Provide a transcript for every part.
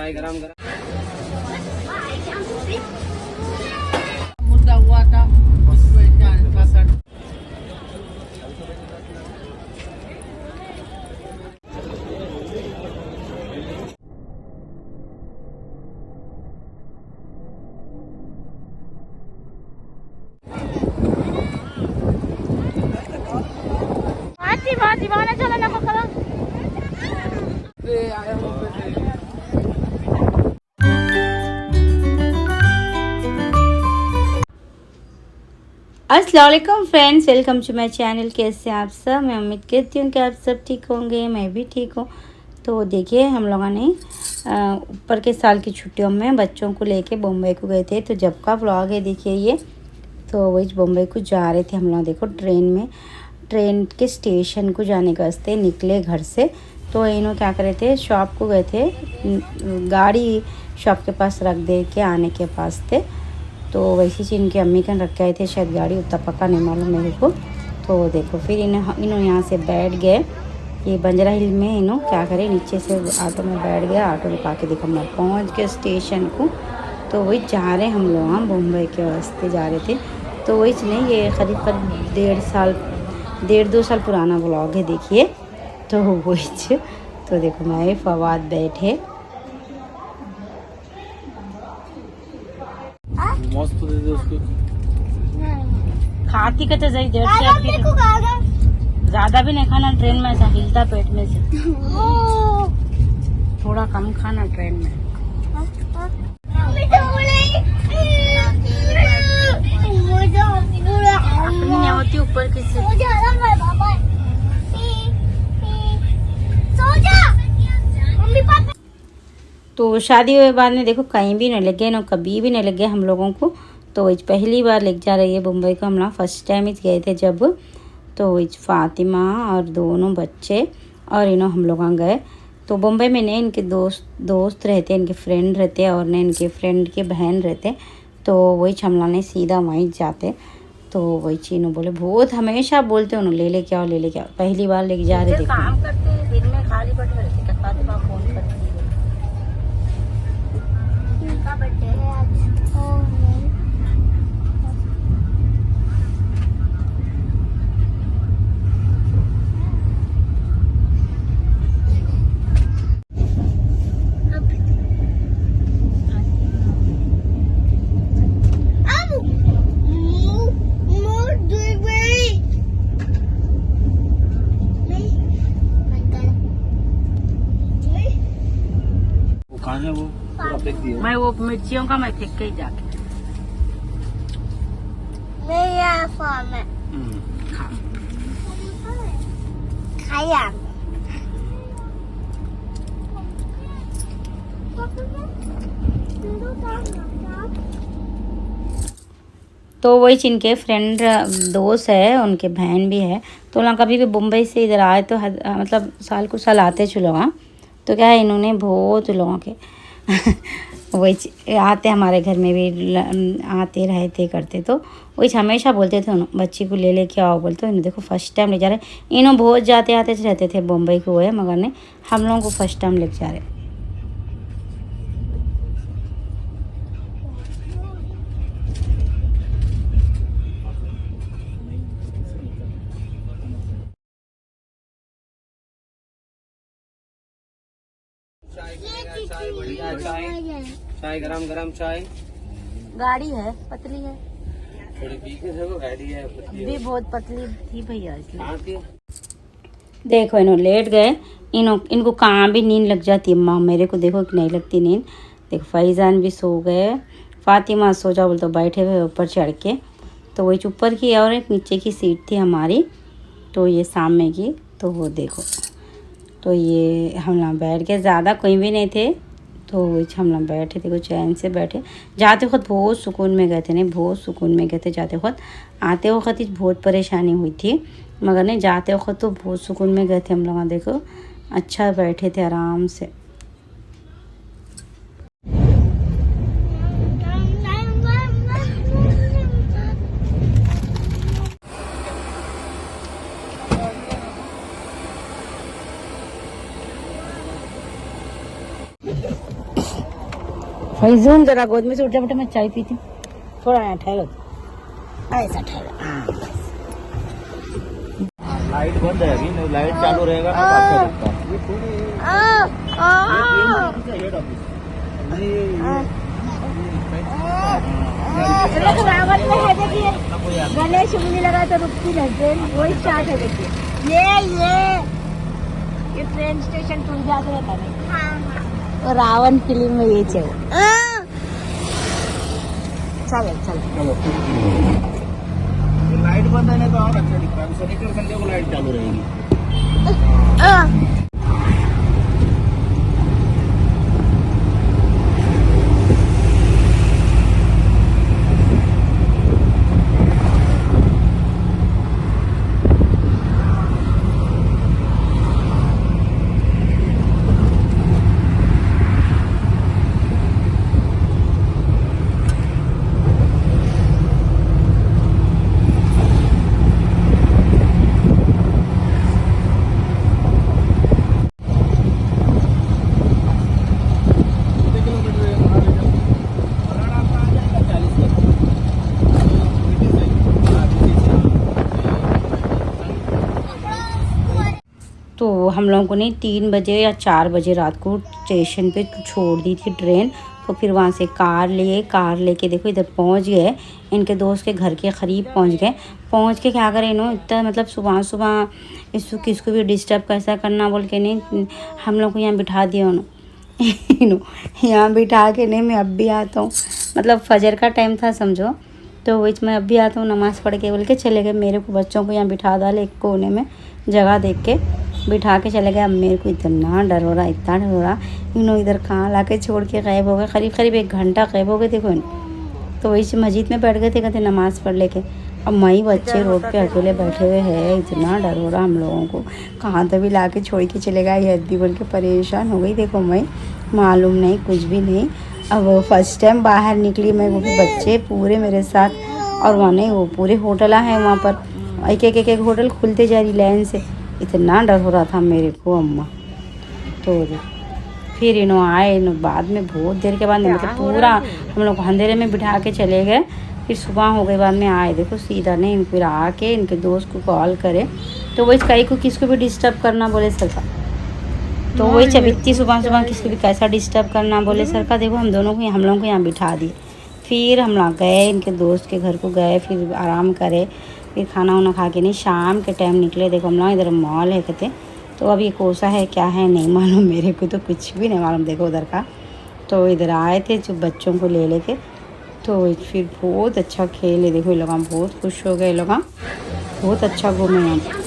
चाय गरम गरम मुद्दा हुआ था दीवाना चला ना पकड़ा अस्सलाम वालेकुम friends, welcome to my channel. कैसे हैं आप सब? मैं उम्मीद करती हूँ कि आप सब ठीक होंगे, मैं भी ठीक हूँ। तो देखिए, हम लोगों ने ऊपर के साल की छुट्टियों में बच्चों को लेके बम्बई को गए थे। तो जब का व्लॉग है देखिए ये, तो वही बम्बई को जा रहे थे हम लोग। देखो ट्रेन के स्टेशन को जाने के वास्ते निकले घर से। तो इन्हों क्या करे थे, शॉप को गए थे, गाड़ी शॉप के पास रख दे के आने के पास थे। तो वैसे ही इनकी अम्मी कन रख के आए थे शायद गाड़ी, उतना पक्का नहीं मालूम मेरे को। तो देखो फिर इन्हों यहाँ से बैठ गए। ये बंजरा हिल में इन्हों क्या करे, नीचे से ऑटो में बैठ गया। ऑटो रुका के देखो हम पहुँच गए स्टेशन को। तो वही जा रहे हम लोग, हम मुंबई के वास्ते जा रहे थे। तो वही नहीं, ये करीब 1.5-2 साल पुराना व्लॉग है देखिए। तो वही तो देखो मैं फवाद बैठे मस्त दे दे उसको। खाती का तो सही 1.5 ज्यादा भी नहीं खाना ट्रेन में, ऐसा हिलता पेट में से। थोड़ा कम खाना ट्रेन में। अपनी होती ऊपर किसी तो शादी के बाद में देखो कहीं भी नहीं लगे ना, कभी भी नहीं लगे हम लोगों को। तो पहली बार लेके जा रही है मुंबई को। हम लोग फर्स्ट टाइम ही गए थे जब। तो फातिमा और दोनों बच्चे और हम लोग गए। तो मुंबई में नहीं, इनके दोस्त रहते, इनके फ्रेंड रहते, और नहीं इनके फ्रेंड के बहन रहते। तो वही हम लोग ने सीधा वहीं जाते। तो वही चीनों बोले, बहुत हमेशा बोलते उन्होंने ले लेके आओ, ले लेके आओ। पहली बार लेके जा रहे थे। काम करते दिन में खाली बैठे रहते, फातिमा फोन करती है। इनका बर्थडे है आज। मैं वो मिर्चियों का मैं फेंक के ही जाके खाया। तो वही जिनके फ्रेंड दोस्त है, उनके बहन भी है। तो लोग कभी भी मुंबई से इधर आए तो मतलब साल को साल आते चलो। हाँ, तो क्या है, इन्होंने बहुत लोगों के वही आते, हमारे घर में भी आते रहते करते। तो वही हमेशा बोलते थे बच्ची को ले लेके आओ बोलते। इन्होंने देखो फर्स्ट टाइम ले जा रहे। इन्हों बहुत जाते आते रहते थे मुंबई को है, मगर ने हम लोगों को फर्स्ट टाइम ले जा रहे। चाय गरम गरम चाय। गाड़ी है, पतली है, थोड़ी पीके से वो गाड़ी है, भी बहुत पतली थी भैया इसलिए। देखो इन्हों लेट गए। इनको कहाँ भी नींद लग जाती है। माँ मेरे को देखो कि नहीं लगती नींद। देखो फैजान भी सो गए, फातिमा सो जाओ बोल तो बैठे हुए ऊपर चढ़ के। तो वही ऊपर की और एक नीचे की सीट थी हमारी, तो ये सामने की। तो वो देखो, तो ये हम लोग बैठ के, ज़्यादा कोई भी नहीं थे। तो हम लोग बैठे थे, कुछ चैन से बैठे। जाते वक्त बहुत सुकून में गए थे, नहीं बहुत सुकून में गए थे जाते वक्त। आते वक्त ही बहुत परेशानी हुई थी, मगर नहीं जाते वक्त तो बहुत सुकून में गए थे हम लोग। देखो अच्छा बैठे थे आराम से। फैजून जरा गोद में से उठ जा बेटा, मैं चाय पीती हूँ। थोड़ा यहाँ ठहरो, ऐसा ठहरो। लाइट बंद है अभी, नहीं लाइट चालू रहेगा ना तो अच्छा लगता है। रावत में है देखिए, गणेश मुनि लगा तो रुकती नहीं ट्रेन, वही स्टार्ट है देखिए। ये ट्रेन स्टेशन टूट जाते रहता है। तो रावण फिल्म में ये चल चलो चलो। लाइट बंद है ना तो और अच्छा दिखता है। शनिवार संडे को लाइट चालू रहेगी। तो हम लोगों ने 3 बजे या 4 बजे रात को स्टेशन पे छोड़ दी थी ट्रेन। तो फिर वहाँ से कार लेके देखो इधर पहुँच गए, इनके दोस्त के घर के करीब पहुँच गए। पहुँच के क्या करें इन्हों, इतना मतलब सुबह इसको किसको भी डिस्टर्ब कैसा करना बोल के नहीं, हम लोग को यहाँ बिठा दिया उन्होंने। यहाँ बिठा के नहीं, मैं अब भी आता हूँ, मतलब फजर का टाइम था समझो। तो वही मैं अब भी आता हूँ नमाज़ पढ़ के बोल के चले गए। मेरे को बच्चों को यहाँ बिठा डाले एक कोने में, जगह देख के बिठा के चले गए। अब मेरे को इतना डर हो रहा, इतना डर हो रहा। इन्हों इधर कहाँ ला के छोड़ के गायब हो गए, करीब 1 घंटा गायब हो गए देखो। तो वही से मस्जिद में बैठ गए थे, कहते नमाज़ पढ़ लेके। अब मई बच्चे रोड पे अकेले बैठे हुए हैं, इतना डर हो रहा हम लोगों को। कहाँ तो भी ला के छोड़ के चले गए ये भी बोल के परेशान हो गई देखो। मैं मालूम नहीं, कुछ भी नहीं। अब फर्स्ट टाइम बाहर निकली मैं, वो भी बच्चे पूरे मेरे साथ। और वहाँ नहीं, वो पूरे होटल हैं वहाँ पर, एक होटल खुलते जा रही लाइन से। इतना डर हो रहा था मेरे को अम्मा। तो फिर इन्हों आए, इन्हों बाद में बहुत देर के बाद, मतलब पूरा हम लोग अंधेरे में बिठा के चले गए। फिर सुबह हो गई, बाद में आए देखो सीधा नहीं। फिर आके इनके दोस्त को कॉल करे, तो वही कहीं को किसको भी डिस्टर्ब करना बोले सरकार। तो वही जब इतनी सुबह किसको भी कैसा डिस्टर्ब करना बोले सरकार। देखो हम दोनों को, हम लोगों को यहाँ बिठा दिए। फिर हम लोग गए इनके दोस्त के घर को गए, फिर आराम करे, फिर खाना वाना खा के नहीं शाम के टाइम निकले। देखो हम लोग इधर मॉल है कहते, तो अब ये कोसा है क्या है नहीं मालूम, मेरे को तो कुछ भी नहीं मालूम देखो उधर का। तो इधर आए थे जो बच्चों को ले लेके, तो फिर बहुत अच्छा खेले देखो। ये लोग बहुत खुश हो गए, लोग बहुत अच्छा घूमे यहाँ।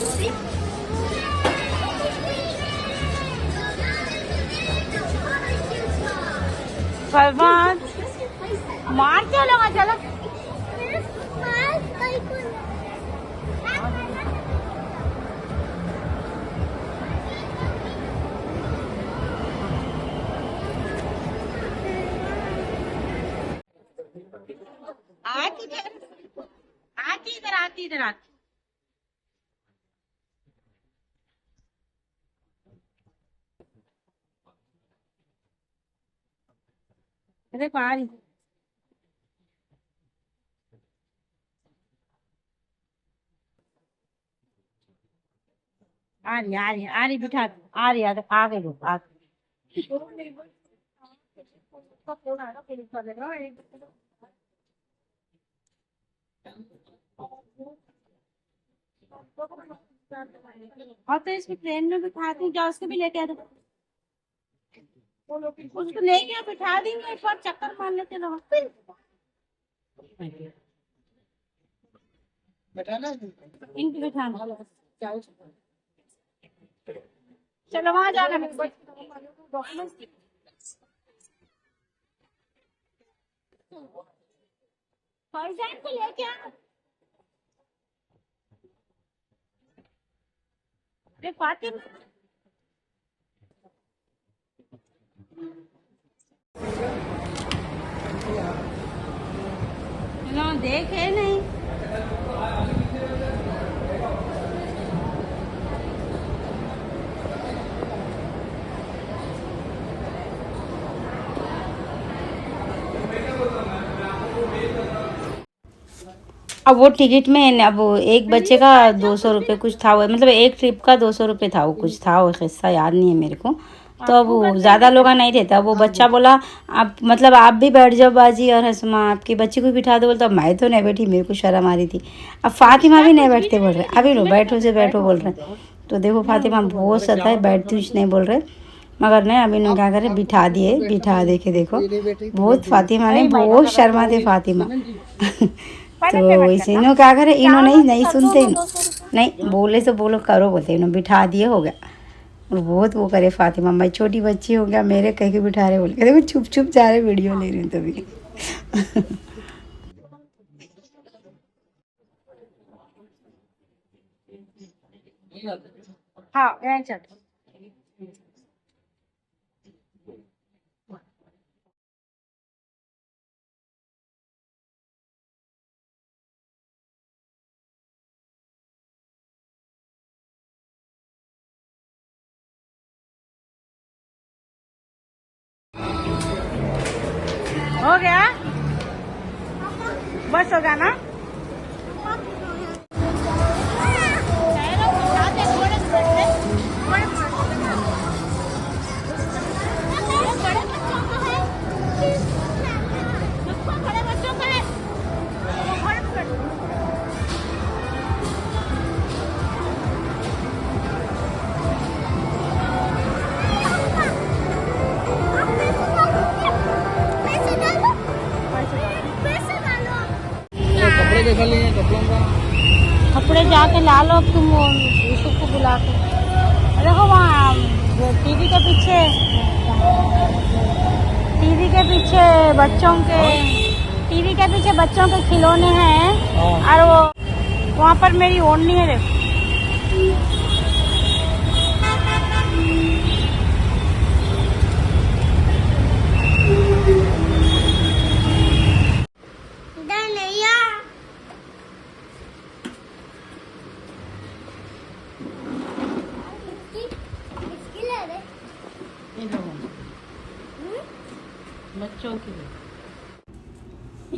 मार चलो चलो। आती इधर आती। अरे पारी आ रही बिठा, आ रही आ गई वो आ और। तो इसकी ट्रेन में बिठाती हूँ, जाओ उसको भी लेके आ दो, उसको लेके बिठा देंगे, एक बार चक्कर मार लेते लोग। इनको बिठाना, चलो वहां जाना है। को लेके आ देखे नहीं। अब वो टिकट में अब वो एक बच्चे का 200 रुपये कुछ था, वो मतलब एक ट्रिप का 200 रुपये था, वो कुछ था, वो किस्सा याद नहीं है मेरे को। तो अब वो ज़्यादा लोग नहीं थे, तब वो बच्चा बोला आप मतलब आप भी बैठ जाओ बाजी और हसमा आपकी बच्ची को बिठा दो, बोलता मैं तो नहीं बैठी, मेरे को शर्म आ रही थी। अब फातिमा भी नहीं बैठते बोल रहे, अभी लो बैठो से बैठो बोल रहे। तो देखो फातिमा बहुत सता है, बैठती कुछ नहीं बोल रहे, मगर नहीं अभी इन्होंने क्या करे बिठा दिए, बिठा दे के देखो बहुत फातिमा ने बहुत शर्मा थे फातिमा। तो इसे इन्हों क्या करे, इन्हों नहीं सुनते, नहीं बोले तो बोलो करो बोलते, इन्हों बिठा दिए हो गया। और बहुत वो करे फातिमा, मैं छोटी बच्ची हो गया मेरे कह के बिठा रहे बोल के, देखो छुप छुप जा रहे वीडियो ले रही हूँ तभी। हाँ चल हो गया, बस हो गया ना। कपड़े देखा लिए कपड़ों का, कपड़े जाके ला लो अब तुम यूसुफ को बुला के। देखो वहाँ टीवी के पीछे बच्चों के खिलौने हैं, और वो वहाँ पर मेरी ओढ़नी है देखो। बच्चों के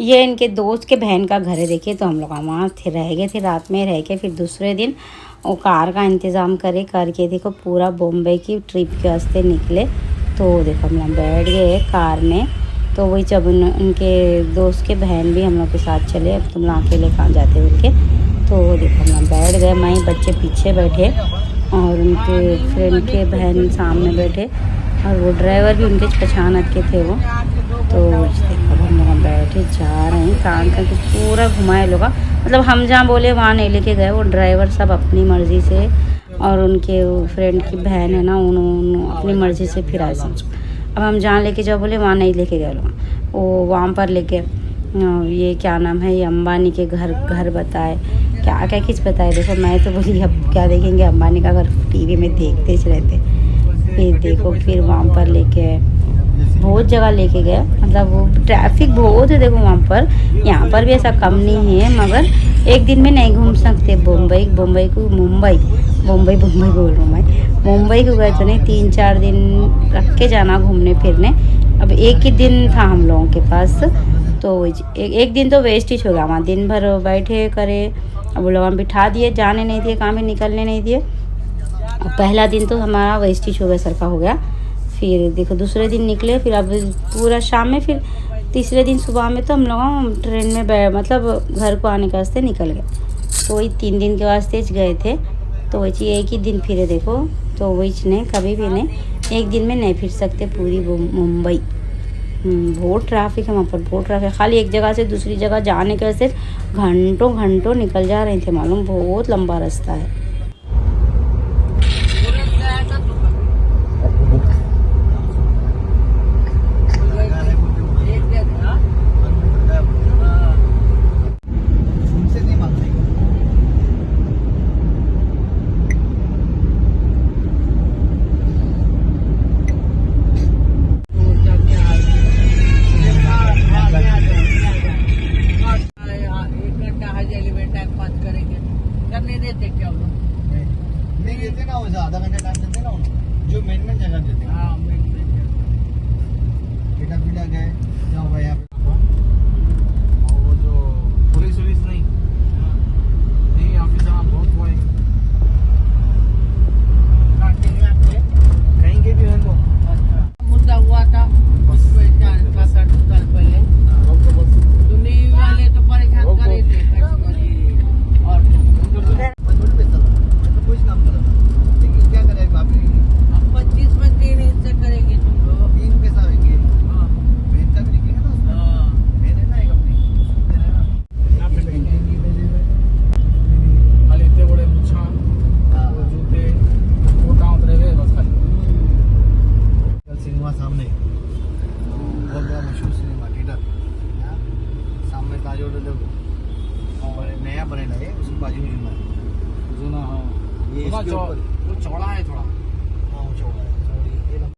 ये इनके दोस्त के बहन का घर है, देखिए। तो हम लोग वहाँ थे, रह गए थे, रात में रह के फिर दूसरे दिन वो कार का इंतज़ाम करके देखो पूरा बॉम्बे की ट्रिप के वास्ते निकले। तो देखो हम लोग बैठ गए कार में, तो वही जब उनके दोस्त के बहन भी हम लोग के साथ चले, अब तुम लोग अकेले कहाँ जाते हो उनके। तो देखो हम लोग बैठ गए, मैं बच्चे पीछे बैठे और उनके फ्रेंड के बहन सामने बैठे, और वो ड्राइवर भी उनके पहचानत के थे वो। तो देखो हम लोग बैठे जा रहे हैं, काम करके पूरा घुमाए लोग, मतलब हम जहाँ बोले वहाँ नहीं लेके गए, वो ड्राइवर सब अपनी मर्ज़ी से, और उनके वो फ्रेंड की बहन है ना, उन्होंने अपनी मर्ज़ी से फिराए समझो। अब हम जहाँ लेके जाओ बोले वहाँ नहीं लेके गए लोग, वो वहाँ पर लेके ये क्या नाम है, ये अंबानी के घर बताए, क्या क्या किस बताए। देखो मैं तो बोली अब क्या देखेंगे, अंबानी का घर टीवी में देखते ही रहते। फिर देखो फिर वहाँ पर लेके बहुत जगह लेके गए, मतलब वो ट्रैफिक बहुत है देखो वहाँ पर, यहाँ पर भी ऐसा कम नहीं है, मगर एक दिन में नहीं घूम सकते। मुंबई बोल रहा हूँ मैं, मुंबई को गए तो नहीं, 3-4 दिन रख के जाना घूमने फिरने। अब एक ही दिन था हम लोगों के पास, तो एक दिन तो वेस्ट ही हो गया, वहाँ दिन भर बैठे करे। अब वो लोग बिठा दिए, जाने नहीं दिए, कहाँ भी निकलने नहीं दिए। पहला दिन तो हमारा वेस्टिज हो गया, सरका हो गया। फिर देखो दूसरे दिन निकले, फिर अब पूरा शाम में, फिर तीसरे दिन सुबह में तो हम लोग ट्रेन में मतलब घर को आने के वास्ते निकल गए। तो वही 3 दिन के वास्ते गए थे, तो वही एक ही दिन फिरे देखो। तो वही नहीं, कभी भी नहीं, एक दिन में नहीं फिर सकते पूरी मुंबई। बहुत ट्रैफिक है वहाँ पर, बहुत ट्रैफिक, खाली एक जगह से दूसरी जगह जाने के वास्ते घंटों निकल जा रहे थे, मालूम बहुत लंबा रास्ता है। है ना, ये उसके बाजू में जुना है। जुना, हाँ ये जुना इसके ऊपर वो चौड़ा है थोड़ा। हाँ वो चौड़ा है, चौड़ी ये लंबा।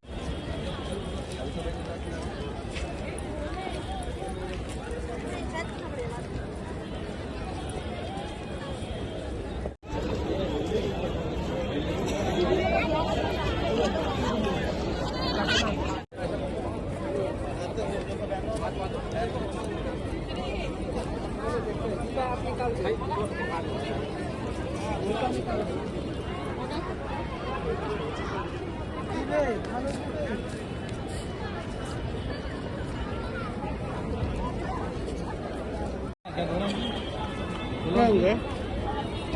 लेंगे।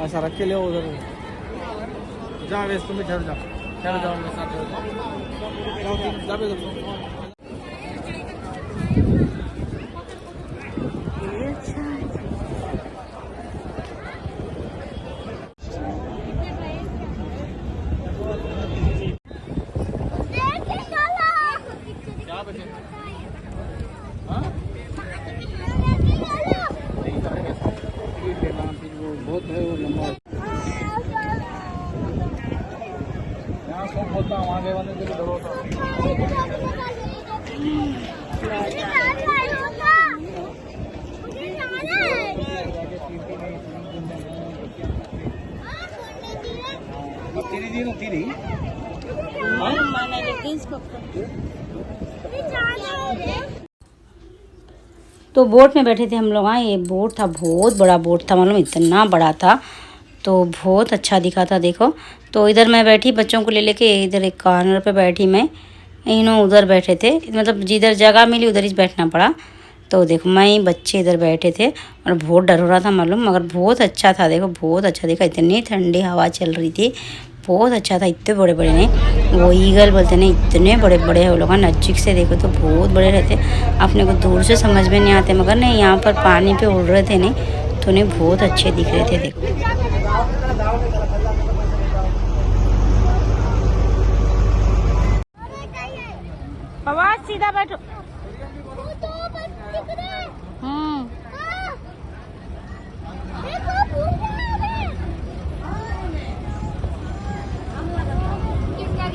ऐसा रख के ले उधर जा, वेस्ट तुम ठहर जाओ, ठहर जाओ मेरे साथ, जाओ जा बे देखो। बहुत है वो लंबा, यहाँ सब होता है, वहाँ वाले के लिए डर होता है। तो बोट में बैठे थे हम लोग। हाँ, ये बोट था, बहुत बड़ा बोट था, मालूम इतना बड़ा था, तो बहुत अच्छा दिखा था। देखो, तो इधर मैं बैठी बच्चों को ले लेके, इधर एक कॉर्नर पे बैठी मैं, इन्हों उधर बैठे थे, मतलब जिधर जगह मिली उधर ही बैठना पड़ा। तो देखो मैं बच्चे इधर बैठे थे और बहुत डर हो रहा था मालूम, मगर बहुत अच्छा था। देखो बहुत अच्छा दिखा, इतनी ठंडी हवा चल रही थी, बहुत अच्छा था। इतने बड़े बड़े नहीं, वो ईगल बोलते नहीं, इतने बड़े बड़े है वो लोग। नज़दीक से देखो तो बहुत बड़े रहते, अपने को दूर से समझ में नहीं आते, मगर नहीं यहाँ पर पानी पे उड़ रहे थे नहीं, तो नहीं बहुत अच्छे दिख रहे थे। देखो आवाज सीधा बैठो।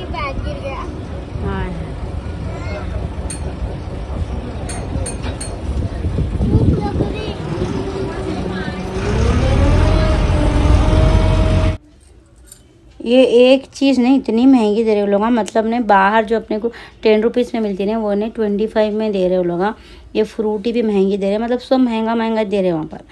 बैग गिर गया। हाँ, ये एक चीज़ नहीं, इतनी महंगी दे रहे हो लोग। मतलब ने बाहर जो अपने को 10 रुपीज़ में मिलती है वो ने 25 में दे रहे हो लोग। ये फ्रूटी भी महंगी दे रहे हैं, मतलब सब महंगा महंगा दे रहे हैं वहाँ पर।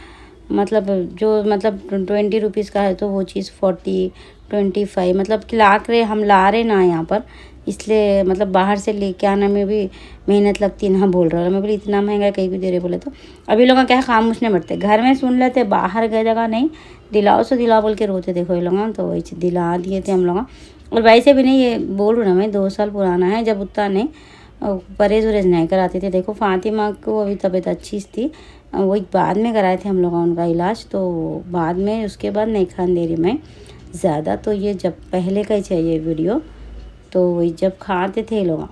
मतलब जो मतलब 20 रुपीज़ का है तो वो चीज़ 40 25, मतलब कि हम ला रहे ना यहाँ पर, इसलिए मतलब बाहर से लेके आने में भी मेहनत लगती है ना, बोल रहा है। मैं बोली इतना महंगा कहीं भी दे रहे बोले, तो अभी लोग क्या खामोश नहीं बैठते, घर में सुन लेते, बाहर गए जगह नहीं, दिलाओ से दिलाओ बोल के रोते। देखो ये लोग, तो वही दिला दिए थे हम लोग। और वैसे भी नहीं, ये बोल रहा मैं 2 साल पुराना है, जब उतना नहीं परहेज वरेज नहीं कराते थे। देखो फातिमा को अभी तबीयत अच्छी थी, वही बाद में कराए थे हम लोग उनका इलाज, तो बाद में उसके बाद नहीं खान दे रही मैं ज़्यादा। तो ये जब पहले का ही चाहिए वीडियो, तो वही जब खाते थे लोग।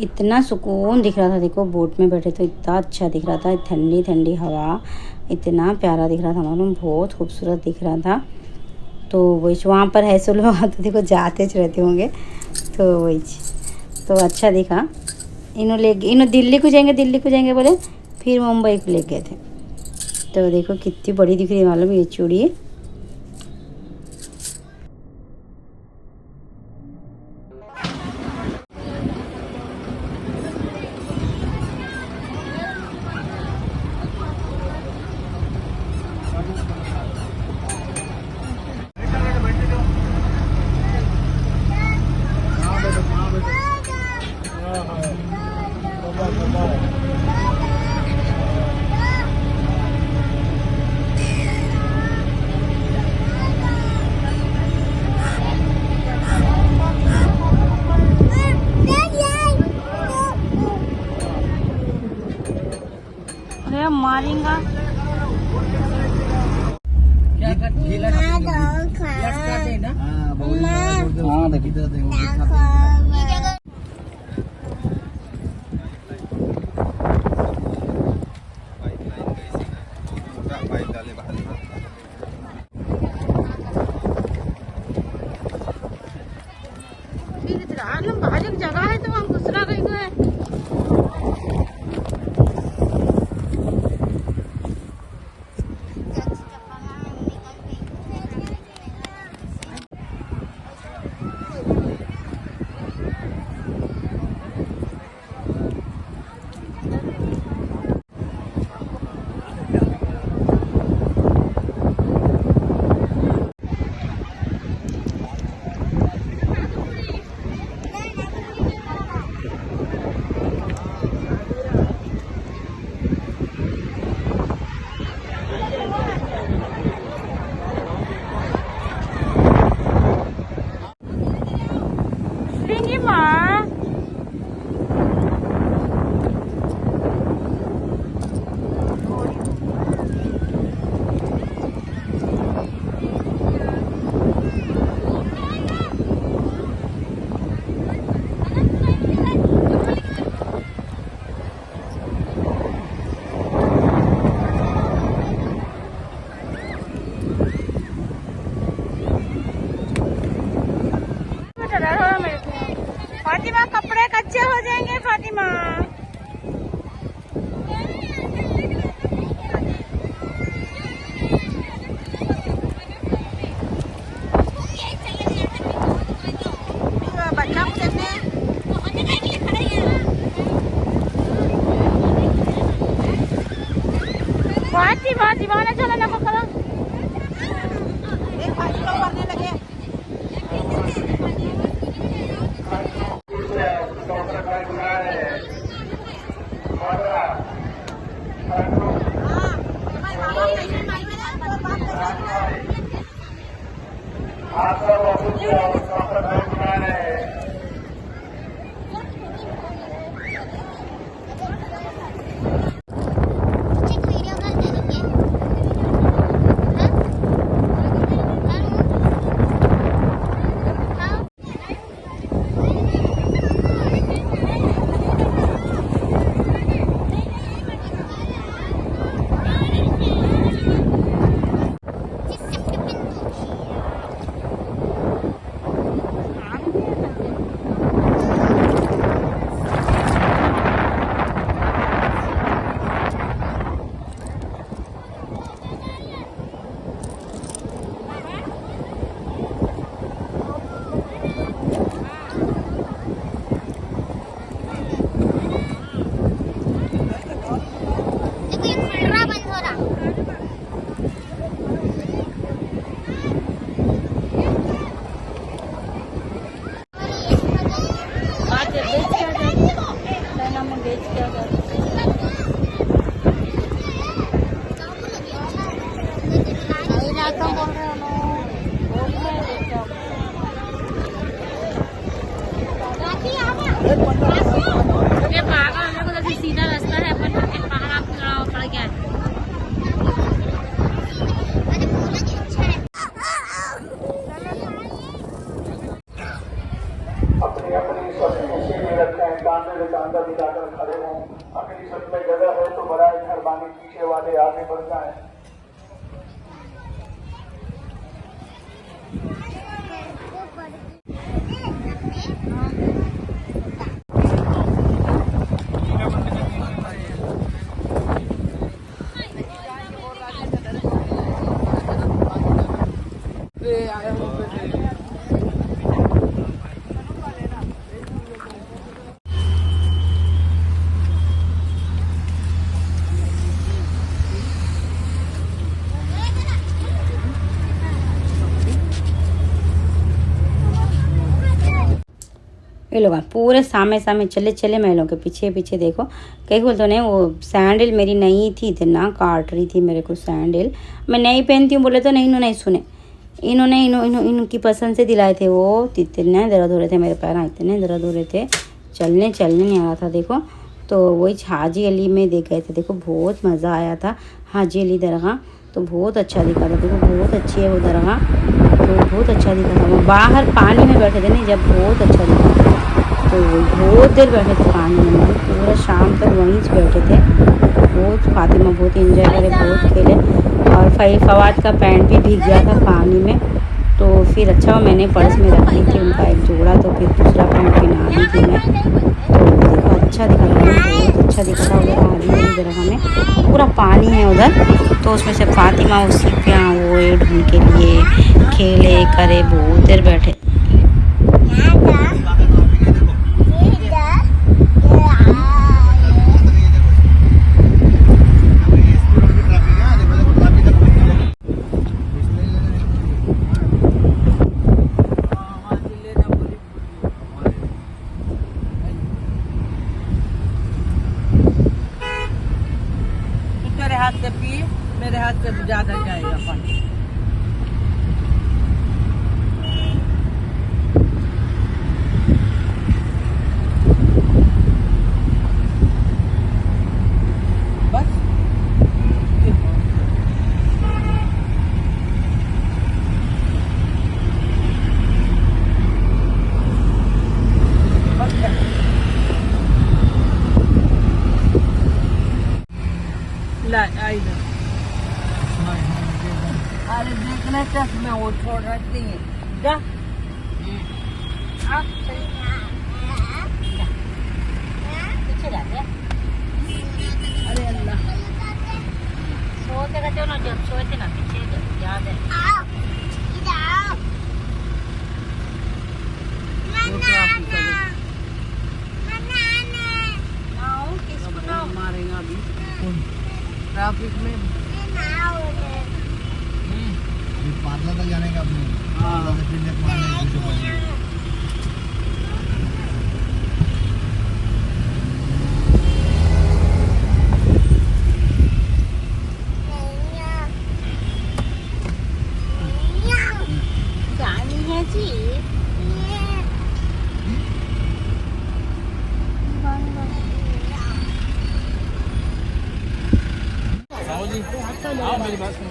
इतना सुकून दिख रहा था। देखो बोट में बैठे तो इतना अच्छा दिख रहा था, ठंडी ठंडी हवा, इतना प्यारा दिख रहा था, मालूम बहुत खूबसूरत दिख रहा था। तो वही वहाँ पर है सो लोग तो देखो जाते रहते होंगे, तो वही तो अच्छा दिखा। इन्हों दिल्ली को जाएंगे बोले, फिर मुंबई को ले गए थे। तो देखो कितनी बड़ी दिख रही है मालूम ये चूड़ी। मारेगा क्या करते ना। हाँ देखिए जगह है तो हम दूसरा कहीं को है। फातिमा कपड़े कच्चे हो जाएंगे फातिमा। बच्चा को देखने फातिमा दीवाना चला ना करो। एक फाइल करने लगे। पीछे वाले आगे बढ़ जाएं। ये लोग पूरे सामने सामने चले चले मैं लोग के पीछे पीछे देखो। कहीं बोलते नहीं, वो सैंडल मेरी नहीं थी, इतना काट रही थी मेरे को सैंडल। मैं नहीं पहनती हूँ बोले तो नहीं, इन्होंने नहीं सुने। इन्होंने इनकी पसंद से दिलाए थे। वो इतने दर्द हो रहे थे मेरे पैर, इतने दर्द हो रहे थे, चलने नहीं आ रहा था देखो। तो वही हाजी अली में देख गए थे देखो, बहुत मज़ा आया था। हाजी अली दरगाह तो बहुत अच्छा दिखा था देखो, बहुत अच्छी है वो दरगाह, तो बहुत अच्छा दिखा था। वो बाहर पानी में बैठे थे नहीं जब, बहुत अच्छा दिखा था। तो बहुत देर बैठे थे पानी में, पूरा शाम तक वहीं से बैठे थे। बहुत फातिमा बहुत एंजॉय करे, बहुत खेले। और फवाद का पैंट भी भीग गया था पानी में, तो फिर अच्छा मैंने पर्स में रख ली थी उनका एक जोड़ा, तो फिर दूसरा पैंट पहना दी थी मैं। तो देखो अच्छा दिखा था, बहुत अच्छा दिखा था। उधर हाजी दरगाह में पूरा पानी है उधर, तो उसमें से फातिमा उसी पे वो ढूंढ के लिए खेले करे, बहुत देर बैठे। हाथ से पी, मेरे हाथ से ज्यादा जाएगा पानी। बस अरे देखना तक मैं वो छोड़ रखती है जा। अरे अल्लाह, सोते रहते हो ना, जब सोते ना पीछे याद है। मारेगा अभी ट्रैफिक में। पार्लर तक जाने का अपने मेरी बात सुनो।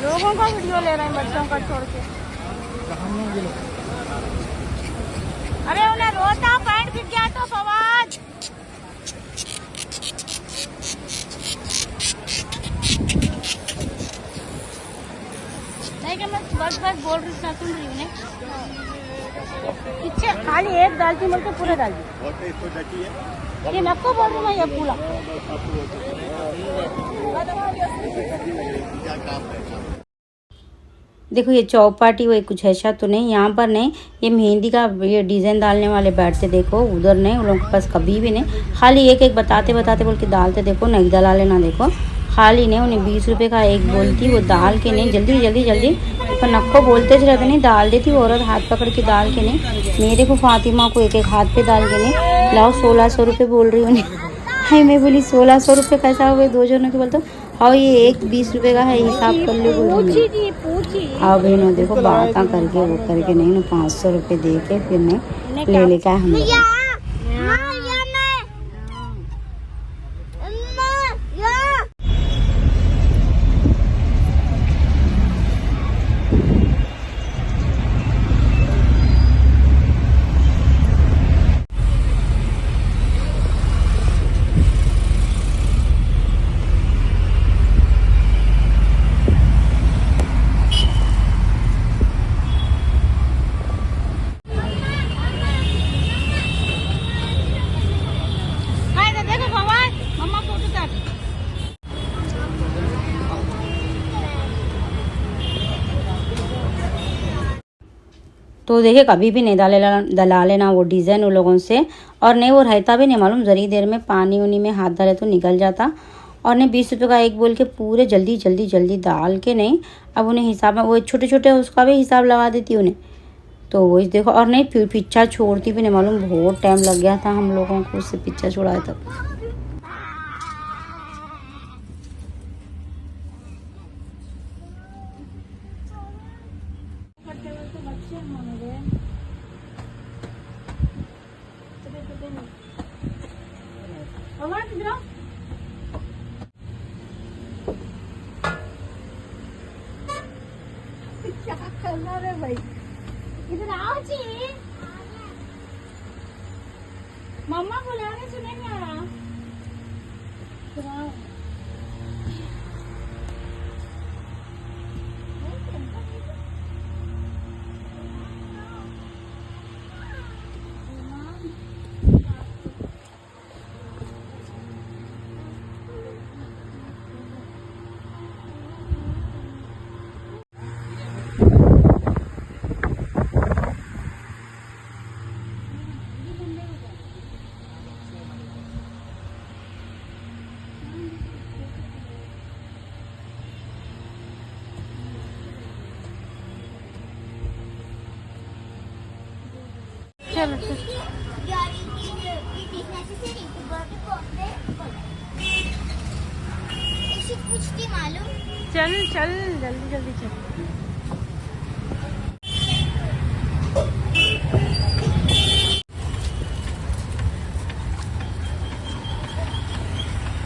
लोगों का वीडियो ले रहे हैं बच्चों का छोड़ के। अरे उन्हें रोता पैंट गिर गया तो फवाद। नहीं कि मैं बस बोल रही सुन रही हूँ उन्हें, पीछे खाली एक डालती बोलते पूरे डालती। ये नको बोल रही मैं, ये पूरा देखो। ये चौपाटी वो कुछ ऐसा तो नहीं, यहाँ पर नहीं। ये मेहंदी का ये डिज़ाइन डालने वाले बैठते देखो, उधर नहीं, उन लोगों के पास कभी भी नहीं। खाली एक एक बताते बोल के डालते देखो, नहीं डाला लेना देखो। खाली नहीं, उन्हें 20 रुपये का एक बोलती, वो डाल के नहीं जल्दी पर नक्को बोलते रहते नहीं, डाल देती वो औरत हाथ पकड़ के डाल के नहीं। मेरे को फातिमा को एक एक हाथ पे डाल के नहीं लाओ। 1600 रुपये बोल रही उन्हें, हाय मैं बोली 1600 रुपये कैसा हो गए 2 जनों के, बोलते हाँ ये एक 20 रुपये का है, हिसाब कर लो बोली मैं। जी पूछी अब इन्होंने देखो बात करके वो करके नहीं ना 500 रुपये दे के फिर नहीं ले लेकर हम लोग। देखो भगवान मम्मा फोटो कर। तो देखिए कभी भी नहीं दला लेना वो डिज़ाइन उन लोगों से, और नहीं वो रहता भी नहीं मालूम, जरी देर में पानी उनी में हाथ डाले तो निकल जाता। और नहीं 20 रुपये का एक बोल के पूरे जल्दी जल्दी जल्दी डाल के नहीं, अब उन्हें हिसाब में वो छोटे छोटे उसका भी हिसाब लगा देती उन्हें। तो वही देखो, और नहीं पीछा छोड़ती भी नहीं मालूम, बहुत टाइम लग गया था हम लोगों को उससे पीछा छुड़ाए तब। क्या करना रे भाई, इधर आओ जी। मम्मा बुला रहे सुने नहीं आ रहा। चलो चल चल जल्दी जल्दी चल।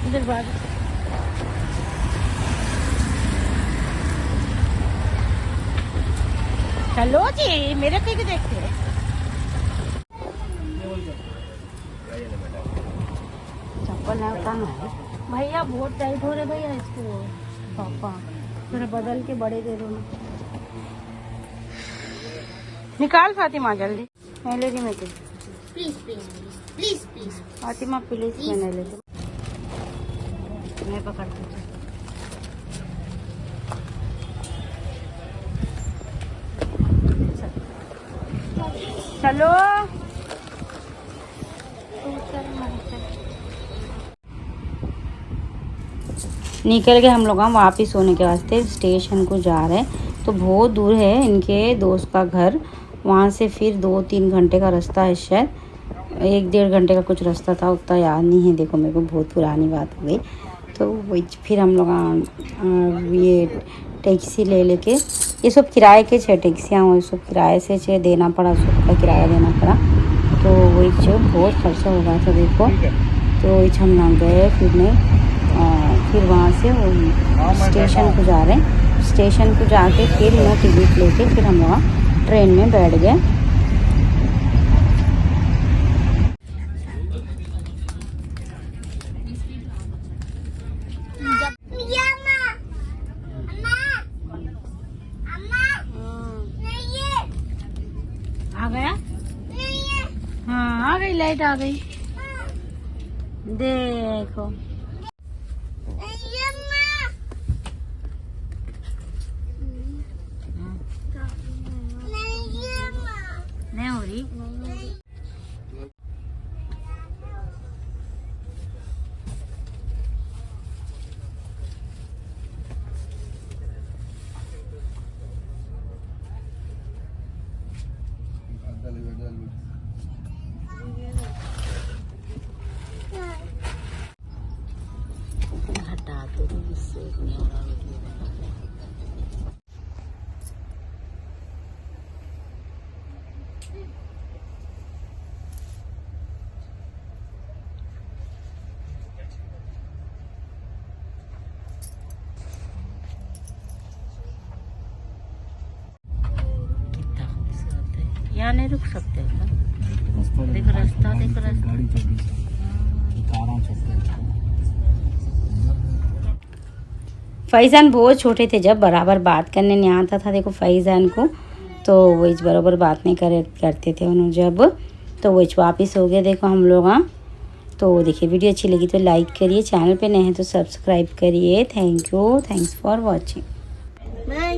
इधर बात चलो जी, मेरे पे भी देखते हैं। चप्पल नहीं उतारना है भैया बहुत टाइट हो रहे भैया इसको। पापा, थोड़ा बदल के बड़े दे दो ना। निकाल फातिमा जल्दी। मैं ले रही मैं तो please please please please Fatima please मैं नहीं लेती, मैं पकड़ती हूँ। चलो निकल के हम लोग वापिस होने के वास्ते स्टेशन को जा रहे हैं। तो बहुत दूर है इनके दोस्त का घर, वहाँ से फिर 2-3 घंटे का रास्ता है, शायद 1-1.5 घंटे का कुछ रास्ता था, उतना याद नहीं है। देखो मेरे को बहुत पुरानी बात हो गई। तो वही फिर हम लोग ये टैक्सी ले लेके, ये सब किराए के छः टैक्सियाँ वो सब किराए से छः देना पड़ा, सबका किराया देना पड़ा। तो वही जो बहुत खर्चा हो गया था देखो। तो वही हम लोग गए, फिर वहाँ से वो स्टेशन को जा रहे हैं। स्टेशन को जाके फिर ना टिकट लेके फिर हम लोग ट्रेन में बैठ गए। आ गया? हाँ आ गई, लाइट आ गई। देखो नहीं हो रही। यहाँ नहीं रुक सकते ना। देख रास्ता, देख रास्ता। फैज़ान बहुत छोटे थे जब बराबर बात करने नहीं आता था। देखो फैज़ान को तो वो इस बराबर बात नहीं करते थे उन्होंने जब, तो वो वापस हो गए। देखो हम लोग तो देखिए वीडियो अच्छी लगी तो लाइक करिए, चैनल पे नए हैं तो सब्सक्राइब करिए। Thank you, thanks for watching. मैं